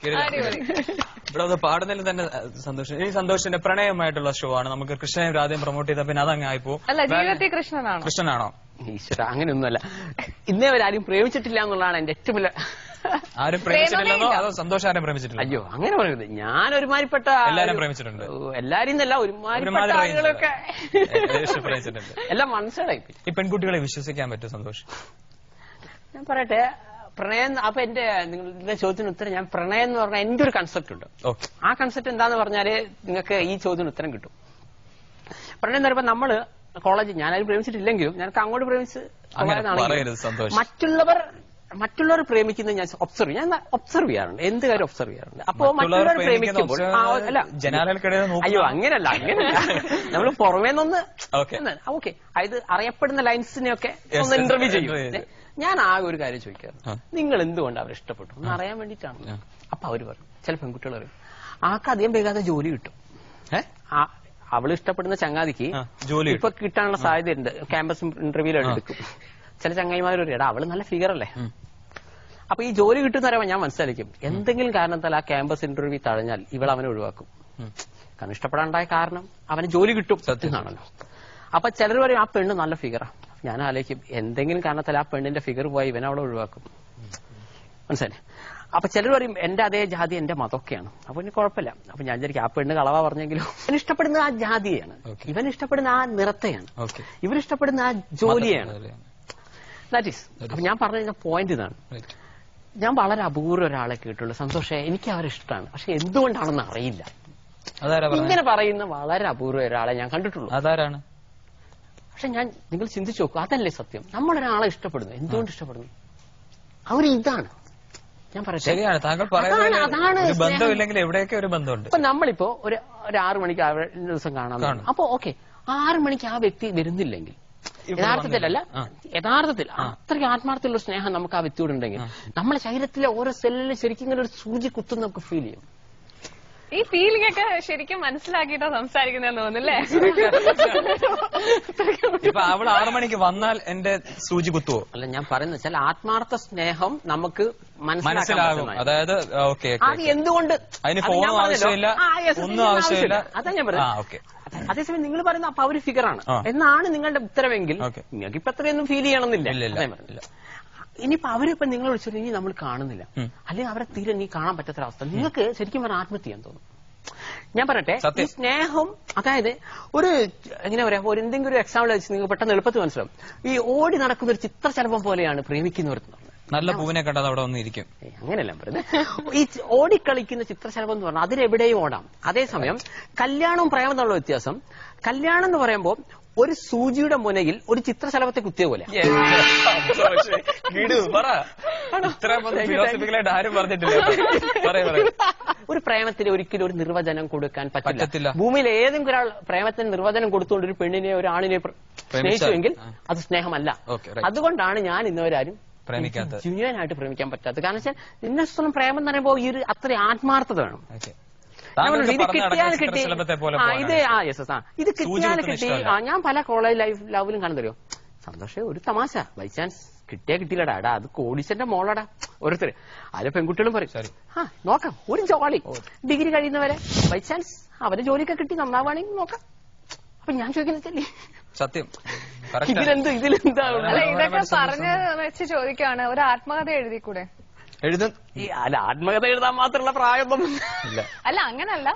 ഇവിടെ അത് പാടുന്നതിൽ തന്നെ സന്തോഷം. ഈ സന്തോഷിന്റെ പ്രണയമായിട്ടുള്ള ഷോ ആണ്. നമുക്ക് കൃഷ്ണനും രാധയും പ്രൊമോട്ട് ചെയ്ത പിന്നെ അതങ്ങ് ആയിപ്പോ. കൃഷ്ണനാണോ? ഈശ്വര, അങ്ങനെയൊന്നുമല്ല. ഇന്നേ വരെ ആരും പ്രേമിച്ചിട്ടില്ല എന്നുള്ളതാണ് എന്റെ ഏറ്റവും വലിയ. ആരും പ്രേമിച്ചിട്ടില്ലെന്നോ അതോ സന്തോഷം ആരും പ്രേമിച്ചിട്ടില്ല? അയ്യോ, അങ്ങനെ പറയുന്നത്. ഞാൻ ഒരുമാതിരിപ്പെട്ട എല്ലാരും പ്രേമിച്ചിട്ടുണ്ട്. എല്ലാരും എന്നല്ല, ഒരുമാതിരിപ്പെട്ട ആളുകളൊക്കെ എല്ലാം മനസ്സിലായി. ഈ പെൺകുട്ടികളെ വിശ്വസിക്കാൻ പറ്റും സന്തോഷം? ഞാൻ പറയട്ടെ, പ്രണയം. അപ്പൊ നിങ്ങളുടെ ചോദ്യത്തിന് ഉത്തരം, ഞാൻ പ്രണയം എന്ന് പറഞ്ഞാൽ എന്റെ ഒരു കൺസെപ്റ്റ് ഉണ്ട്. ആ കൺസെപ്റ്റ് എന്താന്ന് പറഞ്ഞാല് നിങ്ങൾക്ക് ഈ ചോദ്യത്തിന് ഉത്തരം കിട്ടും. പ്രണയം എന്ന് പറയുമ്പോൾ നമ്മള് കോളേജിൽ, ഞാനാരും പ്രേമിച്ചിട്ടില്ലെങ്കിലും ഞങ്ങൾക്ക് അങ്ങോട്ട് പ്രേമിച്ച് മറ്റുള്ളവർ പ്രേമിക്കുന്നത് ഞാൻ ഒബ്സർവ് ചെയ്യാറുണ്ട്. എന്ത് കാര്യം ഒബ്സർവ് ചെയ്യാറുണ്ട്. അപ്പോ മറ്റുള്ളവർ പ്രേമിക്കുമ്പോൾ അയ്യോ അങ്ങനല്ല നമ്മൾ പുറമേ നിന്ന് ഓക്കെ ഇത് അറിയപ്പെടുന്ന ലൈൻസിനെയൊക്കെ ഒന്ന് ഇന്റർവ്യൂ ചെയ്യും. ഞാൻ ആകെ ഒരു കാര്യം ചോദിക്കാറ്, നിങ്ങൾ എന്തുകൊണ്ട് അവരെ ഇഷ്ടപ്പെട്ടു എന്ന് അറിയാൻ വേണ്ടിയിട്ടാണ്. അപ്പൊ അവര് പറയും, ചില പെൺകുട്ടികൾ പറയും, ആൾക്ക് അധികം വേഗാതെ ജോലി കിട്ടും. അവള് ഇഷ്ടപ്പെടുന്ന ചങ്ങാതിക്ക് ഇപ്പൊ കിട്ടാനുള്ള സാധ്യതയുണ്ട്. ക്യാമ്പസ് ഇന്റർവ്യൂവിൽ എടുക്കും. ചില ചങ്ങായിമാർ പറയും, അവള് നല്ല ഫിഗർ അല്ലേ. അപ്പൊ ഈ ജോലി കിട്ടുന്ന പറയുമ്പോൾ ഞാൻ മനസ്സിലാക്കും, എന്തെങ്കിലും കാരണത്താൽ ആ ക്യാമ്പസ് ഇന്റർവ്യൂ തഴഞ്ഞാൽ ഇവൾ അവനെ ഒഴിവാക്കും. കാരണം ഇഷ്ടപ്പെടാണ്ടായ കാരണം അവന് ജോലി കിട്ടും സത്യമാണല്ലോ. അപ്പൊ ചിലർ പറയും, ആ പെണ്ണ് നല്ല ഫിഗറാ. ഞാൻ ആലോചിക്കും, എന്തെങ്കിലും കാരണത്താൽ ആ പെണ്ണിന്റെ ഫിഗർ പോയി ഇവൻ അവളെ ഒഴിവാക്കും. മനസ്സിലായി? അപ്പൊ ചിലർ പറയും, എന്റെ അതേ ജാതി എന്റെ മതമൊക്കെയാണ്, അപ്പൊ ഇനി കുഴപ്പമില്ല. അപ്പൊ ഞാൻ വിചാരിക്കും, ആ പെണ്ണ് കളവ പറഞ്ഞെങ്കിലും ഇവൻ ഇഷ്ടപ്പെടുന്ന ആ ജാതിയാണ്, ഇവൻ ഇഷ്ടപ്പെടുന്ന ആ നിറത്തെയാണ്, ഇവർ ഇഷ്ടപ്പെടുന്ന ആ ജോലിയാണ്. That is. അപ്പൊ ഞാൻ പറഞ്ഞ പോയിന്റ് ഇതാണ്. ഞാൻ വളരെ അപൂർവ ഒരാളെ കേട്ടുള്ളൂ, സന്തോഷേ എനിക്ക് അവരെ ഇഷ്ടമാണ്, പക്ഷെ എന്തുകൊണ്ടാണെന്ന് അറിയില്ല. ഇങ്ങനെ പറയുന്ന വളരെ അപൂർവ ഒരാളെ ഞാൻ കണ്ടിട്ടുള്ളൂ. അതാരാണ്? പക്ഷെ നിങ്ങൾ ചിന്തിച്ചു നോക്കൂ, അതല്ലേ സത്യം. നമ്മളൊരാളെ ഇഷ്ടപ്പെടുന്നു, എന്തുകൊണ്ട് ഇഷ്ടപ്പെടുന്നു? അവർ ഇതാണ് ഞാൻ പറയട്ടെ. അതാണ് ബന്ധമില്ലെങ്കിൽ എവിടെയൊക്കെ ഒരു ബന്ധമുണ്ട്. ഇപ്പൊ നമ്മളിപ്പോ ഒരു 6 മണിക്ക് ആ ദിവസം കാണാൻ, അപ്പൊ ഓക്കെ 6 മണിക്ക് ആ വ്യക്തി വരുന്നില്ലെങ്കിൽ യഥാർത്ഥത്തിൽ അത്രയ്ക്ക് ആത്മാർത്ഥമുള്ള സ്നേഹം നമുക്ക് ആ വ്യക്തിയോട് ഉണ്ടെങ്കിൽ നമ്മുടെ ശരീരത്തിലെ ഓരോ സെല്ലിലും ശരിക്കും ഇങ്ങനെ ഒരു സൂചി കുത്തുന്ന നമുക്ക് ഫീൽ ചെയ്യും. ഈ ഫീലിംഗ് ഒക്കെ ശരിക്കും മനസ്സിലാക്കിയിട്ടാ സംസാരിക്കുന്നതെന്ന് തോന്നുന്നല്ലേ? ഇപ്പൊ അവൾ 6 മണിക്ക് വന്നാൽ എന്റെ സൂചി കുത്തുവോ? അല്ല, ഞാൻ പറയുന്നത് വെച്ചാൽ ആത്മാർത്ഥ സ്നേഹം നമുക്ക് മനസ്സിലാകും. അതായത് അത് എന്തുകൊണ്ട് അതിന് ഫോണും ആവശ്യമില്ല, ഒന്നും ആവശ്യമില്ല. അതാ ഞാൻ പറയുന്നത്. അതേസമയം നിങ്ങൾ പറയുന്ന അപ്പൊ അവര് ഫിഗറാണ് എന്നാണ് നിങ്ങളുടെ ഉത്തരവെങ്കിൽ നിങ്ങൾക്ക് ഇപ്പൊ അത്രയൊന്നും ഫീൽ ചെയ്യണമെന്നില്ല. ഇനിയിപ്പോ അവരിപ്പോ നിങ്ങൾ വിളിച്ചത് ഇനി നമ്മൾ കാണുന്നില്ല, അല്ലെങ്കിൽ അവരെ തീരെ നീ കാണാൻ പറ്റാത്തൊരവസ്ഥ, നിങ്ങൾക്ക് ശരിക്കും പറഞ്ഞാൽ ആത്മഹത്യ ചെയ്യാൻ തോന്നും. ഞാൻ പറയട്ടെ, ഈ സ്നേഹം അതായത് ഒരു എങ്ങനെ പറയാ, ഒരു എന്തെങ്കിലും ഒരു എക്സാമ്പിൾ വെച്ച് നിങ്ങൾക്ക് പെട്ടെന്ന് എളുപ്പത്തിൽ മനസ്സിലാവും. ഈ ഓടി നടക്കുന്ന ഒരു ചിത്രശലഭം പോലെയാണ് പ്രേമിക്കുന്നവർ. നല്ല പൂവിനെ കണ്ടത് അവിടെ വന്നിരിക്കും. അങ്ങനെയല്ല പറയുന്നത്. ഈ ഓടിക്കളിക്കുന്ന ചിത്രശലഭം എന്ന് പറഞ്ഞാൽ അതിലെവിടെയും ഓടാം. അതേസമയം കല്യാണവും പ്രേമം എന്നുള്ള വ്യത്യാസം, കല്യാണം എന്ന് പറയുമ്പോൾ ഒരു സൂചിയുടെ മുനയിൽ ഒരു ചിത്രശലഭത്തെ കുത്തിയ പോലെ. ഒരു പ്രേമത്തിന് ഒരിക്കലും ഒരു നിർവചനം കൊടുക്കാൻ പറ്റില്ല. ഭൂമിയിൽ ഏതെങ്കിലും ഒരാൾ പ്രേമത്തിന് നിർവചനം കൊടുത്തുകൊണ്ട് ഒരു പെണ്ണിനെ ഒരു ആണിനെ സ്നേഹിച്ചുവെങ്കിൽ അത് സ്നേഹമല്ല. അതുകൊണ്ടാണ് ഞാൻ ഇന്നുവരാരും ജെന്യുവൻ ആയിട്ട് പ്രേമിക്കാൻ പറ്റാത്തത്. കാരണം വെച്ചാൽ നിന്നെ സ്വന്തം പ്രേമം എന്ന് പറയുമ്പോൾ ഈ ഒരു അത്ര ആത്മാർത്ഥത വേണം. ഇത് കിട്ടിയാൽ കിട്ടി, ഇത് കിട്ടിയാൽ കിട്ടി. ഞാൻ പല കോളേജ് ലവിലും കാണുന്നല്ലോ, സന്തോഷം ഒരു തമാശ, ബൈ ചാൻസ് കിട്ടിയാ കിട്ടിയില്ലടാ, എടാ അത് കോടീശ്വരന്റെ മോളടാ. ഓരോരുത്തര് അതിലെ പെൺകുട്ടികളും പറയും, നോക്കാം ഒരു ജോലി ഡിഗ്രി കഴിയുന്നവരെ ബൈ ചാൻസ് അവരെ ജോലിയൊക്കെ കിട്ടി നന്നാവാണെങ്കിൽ നോക്കാം. അപ്പൊ ഞാൻ ചോദിക്കുന്നത് സത്യം ഇതിലെന്താ? ഇതൊക്കെ പറഞ്ഞ് വെച്ച് ചോദിക്കാണ്, ഒരു ആത്മകഥ എഴുതിക്കൂടെ? അല്ല, ആത്മകഥ എഴുതാൻ മാത്രമുള്ള പ്രായമൊന്നും ഇല്ല. അല്ല അങ്ങനല്ല,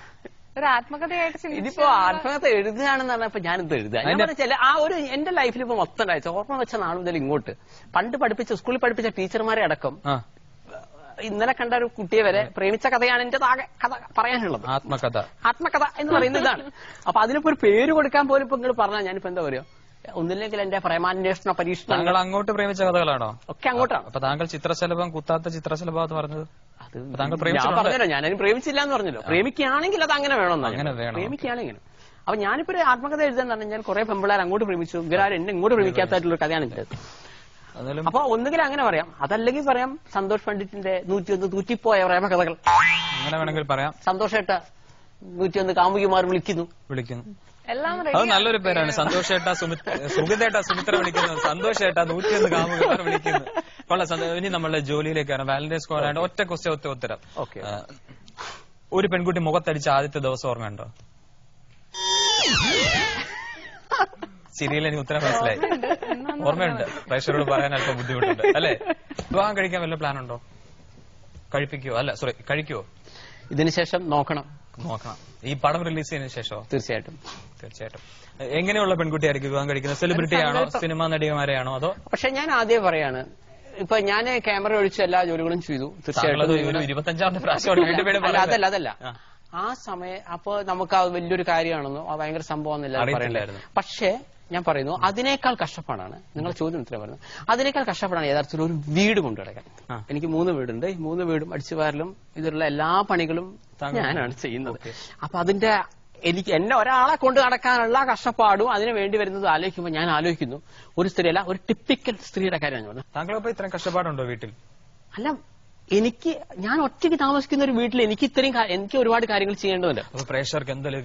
ഒരു ആത്മകഥയായിട്ട് ഇതിപ്പോ ആത്മകഥ എഴുതുകയാണെന്ന് പറഞ്ഞപ്പോ ഞാനിത് എഴുതുക. ആ ഒരു എന്റെ ലൈഫിൽ ഇപ്പൊ മൊത്തം ഉണ്ടായിച്ച ഓർമ്മ വെച്ച നാൾ മുതൽ ഇങ്ങോട്ട് പണ്ട് സ്കൂളിൽ പഠിപ്പിച്ച ടീച്ചർമാരെ അടക്കം ഇന്നലെ കണ്ട ഒരു കുട്ടിയെ വരെ പ്രേമിച്ച കഥയാണ് എന്റെ കഥ പറയാനുള്ളത്. ആത്മകഥ എന്ന് പറയുന്ന ഇതാണ്. അപ്പൊ അതിനിപ്പോ ഒരു പേര് കൊടുക്കാൻ പോലും ഇപ്പൊ നിങ്ങൾ പറഞ്ഞാൽ ഞാനിപ്പോ എന്താ പറയുക, ഒന്നില്ലെങ്കിൽ എന്റെ പ്രേമാന്വേഷണ പരീക്ഷ. താങ്കൾ അങ്ങോട്ട് പ്രേമിച്ച കഥകളാണോ? ഒക്കെ അങ്ങോട്ടാണ്. അപ്പൊ താങ്കൾ ചിത്രശലഭം കുത്താത്ത ചിത്രശലഭം എന്ന് പറഞ്ഞത് താങ്കൾ ഞാൻ പറഞ്ഞല്ലോ, ഞാനതിന് പ്രേമിച്ചില്ല എന്ന് പറഞ്ഞല്ലോ. പ്രേമിക്കുകയാണെങ്കിൽ അത് അങ്ങനെ വേണമെന്നാണ്, പ്രേമിക്കുകയാണെങ്കിൽ. അപ്പൊ ഞാനിപ്പോ ഒരു ആത്മകഥ എഴുതാൻ പറഞ്ഞാൽ കുറെ പെമ്പിള്ളേർ അങ്ങോട്ട് പ്രേമിച്ചു, ഇവരാരും എന്നെ ഇങ്ങോട്ട് പ്രേമിക്കാത്തായിട്ടുള്ള കഥയാണ് എന്റെ. അപ്പൊ ഒന്നുകിൽ അങ്ങനെ പറയാം, അതല്ലെങ്കിൽ പറയാം സന്തോഷ് പണ്ഡിറ്റിന്റെ 101 തൂറ്റിപ്പോയ പ്രേമകഥകൾ, അങ്ങനെ വേണമെങ്കിൽ പറയാം. സന്തോഷേട്ട 101 കാമുകിമാർ വിളിക്കുന്നു. അത് നല്ലൊരു പേരാണ്. സന്തോഷേട്ട സുഗതേട്ട സുമിത്ര വിളിക്കുന്നു, സന്തോഷേട്ട 101 കാമുകിമാർ വിളിക്കുന്നു. ഇനി നമ്മളുടെ ജോലിയിലേക്കാണ്. വാലന്റൈൻസ് കോഡ് ഒറ്റ ക്വസ്റ്റ്യൻ ഉത്തരം. ഒരു പെൺകുട്ടി മുഖത്തടിച്ച ആദ്യത്തെ ദിവസം ഓർമ്മയുണ്ടോ? സീരിയൽ എനിക്ക് ഉത്തരം മനസ്സിലായി. ഓർമ്മയുണ്ട്. പ്രേക്ഷകരോട് പറയാൻ അല്പം ബുദ്ധിമുട്ടുണ്ട് അല്ലെ? വിവാഹം കഴിക്കാൻ വല്ല പ്ലാൻ ഉണ്ടോ? കഴിപ്പിക്കുവോ? അല്ല സോറി, കഴിക്കുവോ? ഇതിനുശേഷം നോക്കണം. ഈ പടം റിലീസ് ചെയ്തതിനു ശേഷമോ? തീർച്ചയായിട്ടും. എങ്ങനെയുള്ള പെൺകുട്ടിയായിരിക്കും വിവാഹം കഴിക്കുന്നത്? സെലിബ്രിറ്റി ആണോ, സിനിമാ നടിമാരെയാണോ, അതോ? പക്ഷെ ഞാൻ ആദ്യം പറയാണ്, ഇപ്പൊ ഞാൻ ക്യാമറ ഒഴിച്ച് എല്ലാ ജോലികളും ചെയ്തു. തീർച്ചയായിട്ടും 25ാമത്തെ പ്രാവശ്യം. അതല്ല ആ സമയം അപ്പൊ നമുക്ക് അത് വലിയൊരു കാര്യമാണെന്നോ ഭയങ്കര സംഭവം പറയണ്ടായിരുന്നു. പക്ഷേ ഞാൻ പറയുന്നു അതിനേക്കാൾ കഷ്ടപ്പാടാണ്, നിങ്ങളെ ചോദ്യം ഉത്തരം പറയുന്നത്, അതിനേക്കാൾ കഷ്ടപ്പാടാണ് യഥാർത്ഥത്തിൽ ഒരു വീട് കൊണ്ടുനടക്കാൻ. എനിക്ക് 3 വീടുണ്ട്. ഈ 3 വീടും അടിച്ചുവാരലും ഇതിലുള്ള എല്ലാ പണികളും ഞാനാണ് ചെയ്യുന്നത്. അപ്പൊ അതിന്റെ എന്നെ ഒരാളെ കൊണ്ട് നടക്കാനുള്ള കഷ്ടപ്പാടും അതിന് വേണ്ടി വരുന്നത് ആലോചിക്കുമ്പോൾ ഞാൻ ആലോചിക്കുന്നു, ഒരു സ്ത്രീയല്ല, ഒരു ടിപ്പിക്കൽ സ്ത്രീയുടെ കാര്യമാണ് പറഞ്ഞത്. താങ്കളപ്പോ ഇത്രയും കഷ്ടപ്പാടുണ്ടോ വീട്ടിൽ? അല്ല, ഞാൻ ഒറ്റയ്ക്ക് താമസിക്കുന്ന ഒരു വീട്ടിൽ എനിക്ക് ഒരുപാട് കാര്യങ്ങൾ ചെയ്യേണ്ടതുണ്ട്.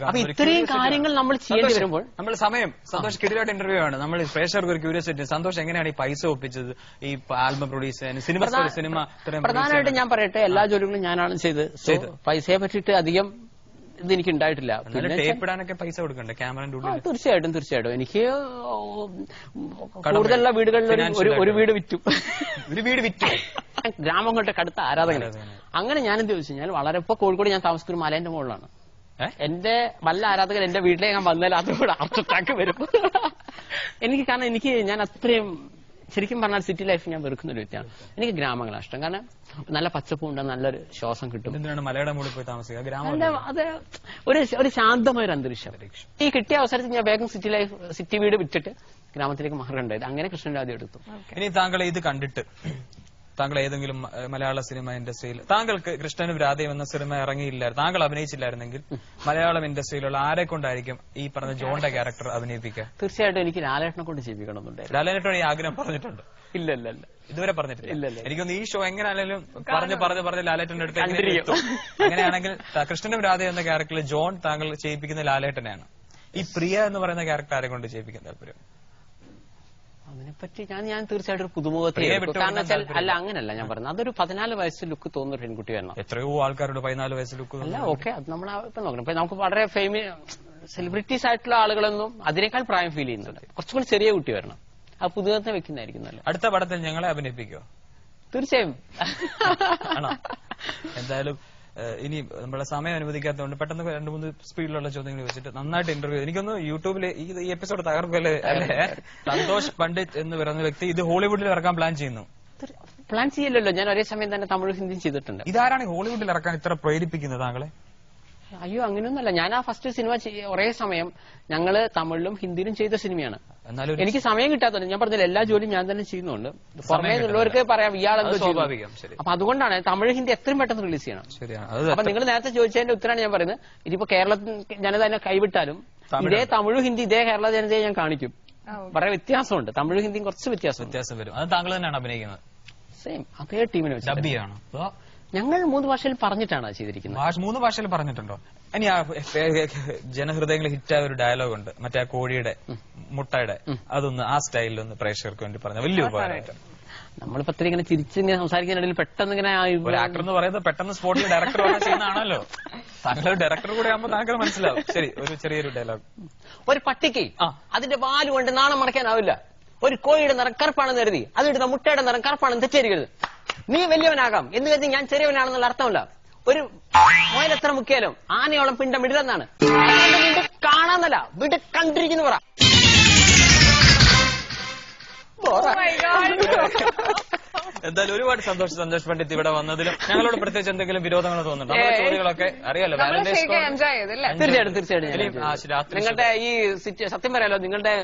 അപ്പൊ ഇത്രയും കാര്യങ്ങൾ നമ്മൾ ചെയ്യേണ്ടി വരുമ്പോൾ നമ്മൾ സമയം സന്തോഷ് കിടിലായിട്ട് ഇന്റർവ്യൂ ആണ്. നമ്മൾ പ്രേക്ഷകർക്ക് ഒരു ക്യൂരിയോസിറ്റി, സന്തോഷ് എങ്ങനെയാണ് ഈ പൈസ ഒപ്പിച്ചത്, ഈ ആൽബം പ്രൊഡ്യൂസ് ചെയ്യാൻ, സിനിമ? പ്രധാനമായിട്ട് ഞാൻ പറയട്ടെ, എല്ലാ ജോലികളും ഞാനാണ് ചെയ്ത്. പൈസയെ പറ്റിയിട്ട് അധികം ഇതെനിക്ക് ഉണ്ടായിട്ടില്ല. ഇടാനൊക്കെ പൈസ കൊടുക്കണ്ടേ ക്യാമറയുടെ ഉള്ളിൽ? തീർച്ചയായിട്ടും എനിക്ക് കൂടുതലുള്ള വീടുകളിൽ ഒരു വീട് വിറ്റു. ഗ്രാമങ്ങളുടെ കടുത്ത ആരാധകൻ. അങ്ങനെ ഞാനെന്ത് ചോദിച്ചു കഴിഞ്ഞാൽ, വളരെ ഇപ്പൊ കോഴിക്കോട് ഞാൻ താമസിക്കുന്ന മലേന്റെ മുകളിലാണ്. എന്റെ വല്ല ആരാധകൻ എന്റെ വീട്ടിലേക്ക് ഞാൻ വന്നാൽ അതുകൂടെ ഹാർട്ട് അറ്റാക്ക് വരും എനിക്ക്. കാരണം ഞാൻ അത്രയും ശരിക്കും പറഞ്ഞാൽ സിറ്റി ലൈഫ് ഞാൻ വെറുക്കുന്ന ഒരു വ്യക്തിയാണ്. എനിക്ക് ഗ്രാമങ്ങളാണ് ഇഷ്ടം. കാരണം നല്ല പച്ചപ്പുണ്ട്, നല്ലൊരു ശ്വാസം കിട്ടും. മലയുടെ മുകളിൽ പോയി താമസിക്കുക? അത് ഒരു ശാന്തമായ ഒരു അന്തരീക്ഷം. ഈ കിട്ടിയ അവസരത്തിൽ ഞാൻ വേഗം സിറ്റി വീട് വിറ്റിട്ട് ഗ്രാമത്തിലേക്ക് മാറേണ്ടത്. അങ്ങനെ കൃഷ്ണരാജ് എടുത്തു. ഇനി താങ്കൾ ഇത് കണ്ടിട്ട് താങ്കൾ ഏതെങ്കിലും മലയാള സിനിമ ഇൻഡസ്ട്രിയിൽ, താങ്കൾക്ക് കൃഷ്ണനും രാധയും എന്ന സിനിമ ഇറങ്ങിയില്ലായിരുന്നു, താങ്കൾ അഭിനയിച്ചില്ലായിരുന്നെങ്കിൽ മലയാളം ഇൻഡസ്ട്രിയിലുള്ള ആരെ കൊണ്ടായിരിക്കും ഈ പറഞ്ഞ ജോണിന്റെ ക്യാരക്ടർ അഭിനയിപ്പിക്കുക? തീർച്ചയായിട്ടും എനിക്ക് ലാലേട്ടനെ കൊണ്ട് ചെയ്യിപ്പിക്കണമെന്നുണ്ട്. ലാലേട്ടനോട് ഈ ആഗ്രഹം പറഞ്ഞിട്ടുണ്ട്? ഇല്ല, ഇതുവരെ പറഞ്ഞിട്ടില്ല. ഇല്ല. എനിക്കൊന്ന് ഈ ഷോ എങ്ങനെയാണെങ്കിലും പറഞ്ഞ് ലാലേട്ടന്റെ അടുത്ത് അങ്ങനെയാണെങ്കിൽ കൃഷ്ണനും രാധ എന്ന ക്യാരക്ടറിൽ ജോൺ താങ്കൾ ചെയ്യിപ്പിക്കുന്ന ലാലേട്ടനെയാണ്. ഈ പ്രിയ എന്ന് പറയുന്ന ക്യാരക്ടർ ആരെ കൊണ്ട് ചെയ്യിപ്പിക്കാൻ താല്പര്യം? അതിനെപ്പറ്റി ഞാൻ തീർച്ചയായിട്ടും ഒരു പുതുമുഖത്തെ, കാരണം വെച്ചാൽ അല്ല അങ്ങനല്ല ഞാൻ പറഞ്ഞത്, അതൊരു 14 വയസ്സ് ലുക്ക് തോന്നുന്ന ഒരു പെൺകുട്ടി വേണം. എത്രയോ ആൾക്കാരുടെ 14 വയസ്സ് ലുക്ക് അല്ല. ഓക്കെ, അത് നമ്മൾ ഇപ്പൊ നോക്കണം. ഇപ്പൊ നമുക്ക് വളരെ സെലിബ്രിറ്റീസ് ആയിട്ടുള്ള ആളുകളൊന്നും അതിനേക്കാൾ പ്രായം ഫീൽ ചെയ്യുന്നുണ്ട്. കുറച്ചുകൂടി ചെറിയ കുട്ടി വരണം. ആ പുതുമുഖത്തെ വെക്കുന്നതായിരിക്കും നല്ലത്. അടുത്ത പടത്തിൽ ഞങ്ങളെ അഭിനയിപ്പിക്കോ? തീർച്ചയായും. ആണോ? എന്തായാലും ഇനി നമ്മളെ സമയം അനുവദിക്കാത്തതുകൊണ്ട് പെട്ടെന്ന് 2-3 സ്പീഡിലുള്ള ചോദ്യങ്ങൾ വെച്ചിട്ട് നന്നായിട്ട് ഇന്റർവ്യൂ. എനിക്കൊന്ന് യൂട്യൂബിൽ ഈ എപ്പിസോഡ് തകർക്കല്ലേ അല്ലേ? സന്തോഷ് പണ്ഡിറ്റ് എന്ന് പറയുന്ന വ്യക്തി ഇത് ഹോളിവുഡിൽ ഇറക്കാൻ പ്ലാൻ ചെയ്യുന്നു. പ്ലാൻ ചെയ്യില്ലല്ലോ, ഞാൻ ഒരേ സമയം തന്നെ തമിഴ് ഹിന്ദിയും ചെയ്തിട്ടുണ്ട്. ഇതാരാണ് ഹോളിവുഡിൽ ഇറക്കാൻ ഇത്ര പ്രേരിപ്പിക്കുന്നത് താങ്കളെ? അയ്യോ, അങ്ങനെയൊന്നുമല്ല. ഞാൻ ആ ഫസ്റ്റ് സിനിമ ഒരേ സമയം ഞങ്ങള് തമിഴിലും ഹിന്ദിയിലും ചെയ്ത സിനിമയാണ്. എന്നാലും എനിക്ക് സമയം കിട്ടാത്തത്. ഞാൻ പറഞ്ഞില്ല, എല്ലാ ജോലിയും ഞാൻ തന്നെ ചെയ്യുന്നുണ്ട്. പുറമേ ഉള്ളവർക്ക് പറയാം ഇയാളെന്തോ സ്വാഭാവികം. അപ്പൊ അതുകൊണ്ടാണ് തമിഴ് ഹിന്ദി എത്രയും പെട്ടെന്ന് റിലീസ് ചെയ്യണം. അപ്പൊ നിങ്ങൾ നേരത്തെ ചോദിച്ചതിന്റെ ഉത്തരമാണ് ഞാൻ പറയുന്നത്. ഇതിപ്പോ കേരളത്തിൽ ജനത തന്നെ കൈവിട്ടാലും ഇതേ തമിഴ് ഹിന്ദി ഇതേ കേരള ജനതയെ ഞാൻ കാണിക്കും. വളരെ വ്യത്യാസമുണ്ട്. തമിഴ് ഹിന്ദിയും കുറച്ച് വ്യത്യാസം വരും. അത് താങ്കൾ തന്നെയാണ് അഭിനയിക്കുന്നത്? സെയിം അതേ ടീമിനെ വെച്ച് ഞങ്ങൾ 3 ഭാഷയിൽ പറഞ്ഞിട്ടാണ് ചെയ്തിരിക്കുന്നത്. 3 ഭാഷയിൽ പറഞ്ഞിട്ടുണ്ടോ? ഇനി ആ ജനഹൃദയങ്ങളിൽ ഹിറ്റായ ഒരു ഡയലോഗ് ഉണ്ട്, മറ്റേ ആ കോഴിയുടെ മുട്ടയുടെ, അതൊന്ന് ആ സ്റ്റൈലിലൊന്ന് പ്രേക്ഷകർക്ക് വേണ്ടി പറഞ്ഞ വലിയ ഉപകാരമായിട്ട്. നമ്മളിപ്പോ അത്ര ഇങ്ങനെ ചിരിച്ചിങ്ങനെ സംസാരിക്കാനിടയിൽ പെട്ടെന്ന് ഇങ്ങനെ ഒരു ആക്ടർ എന്ന് പറയുന്നത് പെട്ടെന്ന് സ്പോട്ടിൽ ഡയറക്ടർ ചെയ്യുന്നതാണല്ലോ. താങ്കൾ ഡയറക്ടർ കൂടെ ആകുമ്പോൾ താങ്കൾ മനസ്സിലാവും. ശരി, ഒരു ചെറിയൊരു ഡയലോഗ്. ഒരു പട്ടിക്ക് അതിന്റെ വാല് കൊണ്ട് നാണം മറക്കാനാവില്ല. ഒരു കോഴിയുടെ നിറം കറുപ്പാണെന്ന് കരുതി അതിടുന്ന മുട്ടയുടെ നിറം കറുപ്പാണെന്ന് തെറ്റിദ്ധരിക്കരുത്. നീ വലിയവനാകാം എന്ന് കരുതി ഞാൻ ചെറിയവനാണെന്നുള്ള അർത്ഥമല്ല. ഒരു മോയിൽ എത്ര മുക്കിയാലും ആനയോളം പിണ്ടം ഇടില്ലെന്നാണ്. കാണാന്നല്ല, വീട്ടിൽ കണ്ടിരിക്കുന്നു പറ. എന്തായാലും ഒരുപാട് സന്തോഷ് പണ്ഡിറ്റ് ഇവിടെ വന്നതിലും ഞങ്ങളോട് പ്രത്യേകിച്ച് എന്തെങ്കിലും വിരോധങ്ങൾ തോന്നുന്നുണ്ടോ? നമ്മുടെ ചോദ്യങ്ങളൊക്കെ അറിയാലോ. തീർച്ചയായിട്ടും നിങ്ങളുടെ ഈ സത്യം പറയാലോ, നിങ്ങളുടെ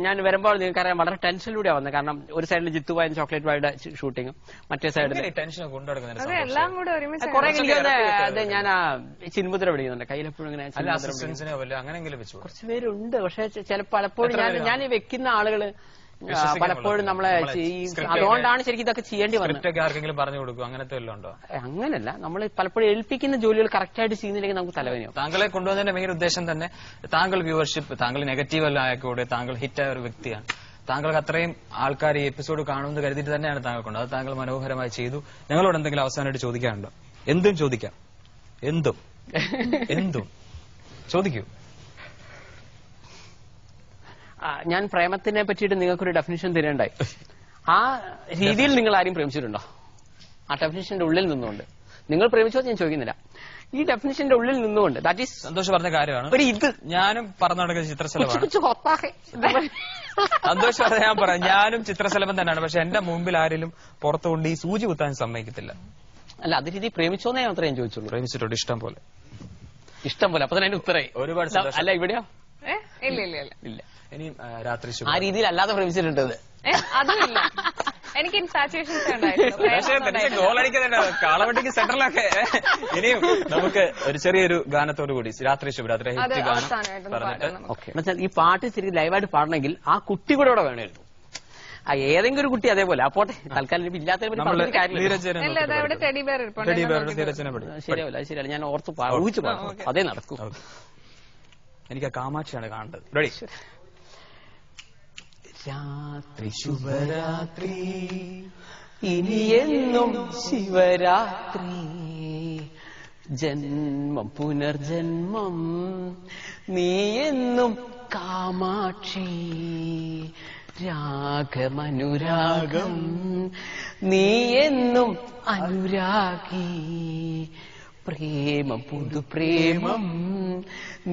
ഞാൻ വരുമ്പോൾ നിങ്ങൾക്കറിയാം വളരെ ടെൻഷനിലൂടെയാണ് വന്നത്. കാരണം ഒരു സൈഡിൽ ജിത്തുബായും ചോക്ലേറ്റ് ബായുടെ ഷൂട്ടിങ്ങും, മറ്റേ സൈഡിൽ ടെൻഷൻ കൊണ്ടുനടക്കുന്നത് അതെ. ഞാൻ ചിന്മുദ്ര പിടിക്കുന്നുണ്ട് കയ്യിലെപ്പോഴും ഇങ്ങനെ. കുറച്ച് പേരുണ്ട്, പക്ഷെ പലപ്പോഴും ഞാൻ ഈ വെക്കുന്ന ആളുകള് പലപ്പോഴും നമ്മളെ അതുകൊണ്ടാണ് ശരിക്കും ഇതൊക്കെ ചെയ്യേണ്ടി വന്നത്. ആർക്കെങ്കിലും പറഞ്ഞു കൊടുക്കും അങ്ങനത്തെ വല്ലതും ഉണ്ടോ? അങ്ങനല്ല, നമ്മൾ പലപ്പോഴും ഏൽപ്പിക്കുന്ന ജോലികൾ കറക്റ്റായിട്ട് ചെയ്യുന്നില്ലെങ്കിൽ നമുക്ക് തലവേനയോ. താങ്കളെ കൊണ്ടുവന്നതിന്റെ മെയിൻ ഉദ്ദേശം തന്നെ താങ്കൾ വ്യൂവർഷിപ്പ്, താങ്കൾ നെഗറ്റീവ് അല്ല ആയക്കൂടെ താങ്കൾ ഹിറ്റായ ഒരു വ്യക്തിയാണ്. താങ്കൾക്ക് അത്രയും ആൾക്കാർ ഈ എപ്പിസോഡ് കാണുമെന്ന് കരുതിയിട്ട് തന്നെയാണ് താങ്കൾക്കുണ്ട്. അത് താങ്കൾ മനോഹരമായി ചെയ്തു. ഞങ്ങളോട് എന്തെങ്കിലും അവസാനമായിട്ട് ചോദിക്കാനുണ്ടോ? എന്തും ചോദിക്കാം. എന്തും ചോദിക്കൂ. ഞാൻ പ്രേമത്തിനെ പറ്റിയിട്ട് നിങ്ങൾക്കൊരു ഡെഫിനിഷൻ തരേണ്ടായി. ആ രീതിയിൽ നിങ്ങൾ ആരും പ്രേമിച്ചിട്ടുണ്ടോ? ആ ഡെഫിനിഷന്റെ ഉള്ളിൽ നിന്നുകൊണ്ട് നിങ്ങൾ പ്രേമിച്ചോ ഞാൻ ചോദിക്കുന്നില്ല. ഈ ഡെഫിനിഷന്റെ ഉള്ളിൽ നിന്നുകൊണ്ട് ദാറ്റ് ഈസ് സന്തോഷ് പറഞ്ഞ കാര്യമാണ്. ഒരു ഇത് ഞാനും പറഞ്ഞു നടക്കുന്ന ചിത്രശലഭമാണ്. സന്തോഷ് പറഞ്ഞ ഞാൻ പറയാം, ഞാനും ചിത്രശലഭം തന്നെയാണ്. പക്ഷെ എന്റെ മുമ്പിൽ ആരെങ്കിലും പുറത്തു കൊണ്ട് ഈ സൂചി കുത്താൻ സമ്മതിക്കത്തില്ല. അല്ല, അത് രീതി പ്രേമിച്ചോന്നേ മാത്രമേ ഞാൻ ചോദിച്ചുള്ളൂ. പ്രേമിച്ചിട്ടുണ്ട് ഇഷ്ടം പോലെ. അപ്പൊ തന്നെ അതിന്റെ ഉത്തരേ ഒരുപാട്. അല്ല, ഇവിടെയോ? ഇല്ല. ഇനി രാത്രി ആ രീതിയിൽ അല്ലാതെ പ്രേമിച്ചിട്ടുണ്ട്. അതുമില്ല. എനിക്ക് ഇൻഫാച്യുവേഷൻസ് ഉണ്ടായിരുന്നു. ഗോൾ അടിക്കുന്നുണ്ട് കാളവണ്ടിക്ക് സെന്ററിലൊക്കെ. ഇനിയും നമുക്ക് ഒരു ചെറിയൊരു ഗാനത്തോടു കൂടി രാത്രി ശുഭരാത്രി പറഞ്ഞിട്ട് ഈ പാട്ട് ശരിക്കും ലൈവായിട്ട് പാടണമെങ്കിൽ ആ കുട്ടി കൂടെ ഇവിടെ വേണമായിരുന്നു. ആ ഏതെങ്കിലും ഒരു കുട്ടി അതേപോലെ. അപ്പോട്ടെ തൽക്കാലം ഇല്ലാത്തതിനെ ശരിയാവില്ല. ശരിയല്ല, ഞാൻ ഓർത്ത് ഊഹിച്ചു പാടും. അതേ നടക്കൂ. എനിക്ക് ആ കാമാക്ഷിയാണ് കാണേണ്ടത്. റെഡി? രാത്രി ശുഭരാത്രി ഇനിയെന്നും ശിവരാത്രി ജന്മം പുനർജന്മം നീയെന്നും കാമാക്ഷി രാഗമനുരാഗം നീയെന്നും അനുരാഗി പ്രേമം പുതുപ്രേമം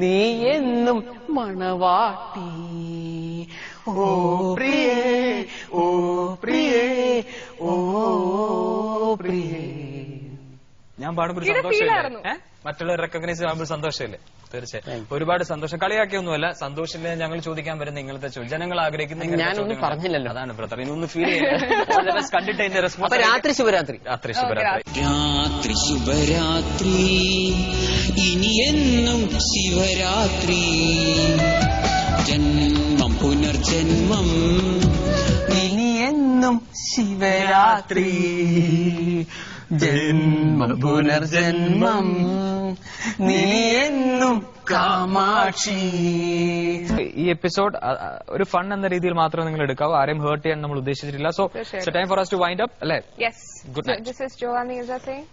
നീയെന്നും മണവാട്ടി ഓ പ്രിയേ ഓ പ്രിയേ ഓ പ്രിയേ. ഞാൻ പാടുമ്പോൾ സന്തോഷമില്ലേ? മറ്റുള്ളവർ റെക്കഗ്നൈസ് ചെയ്യുമ്പോൾ സന്തോഷമില്ലേ? തീർച്ചയായും ഒരുപാട് സന്തോഷം. കളിയാക്കിയൊന്നുമല്ല, സന്തോഷമില്ല. ഞങ്ങൾ ചോദിക്കാൻ വരുന്ന ഇങ്ങനത്തെ ചോദ്യം ജനങ്ങൾ ആഗ്രഹിക്കുന്ന ഞാനൊന്നും പറഞ്ഞില്ലല്ലോ. അതാണ് ബ്രദർ. ഇതൊന്ന് ഫീൽ ചെയ്യുന്നത് കണ്ടിട്ട് അതിന്റെ റെസ്പോൺസ്. രാത്രി ശുഭരാത്രി. രാത്രി ശുഭരാത്രി. രാത്രി ശുഭരാത്രി ഇനിയെന്നും ശിവരാത്രി ജന്മം പുനർജന്മം ഇനിയെന്നും ശിവരാത്രി ജന്മം പുനർജന്മം നീയെന്നും കാമാക്ഷി. ഈ എപ്പിസോഡ് ഒരു ഫൺ എന്ന രീതിയിൽ മാത്രമേ നിങ്ങൾ എടുക്കാവൂ. ആരെയും ഹേർട്ട് ചെയ്യാൻ നമ്മൾ ഉദ്ദേശിച്ചിട്ടില്ല. So time for us to wind up, അല്ലേ? Yes. Good night. This is Giovanni Izza saying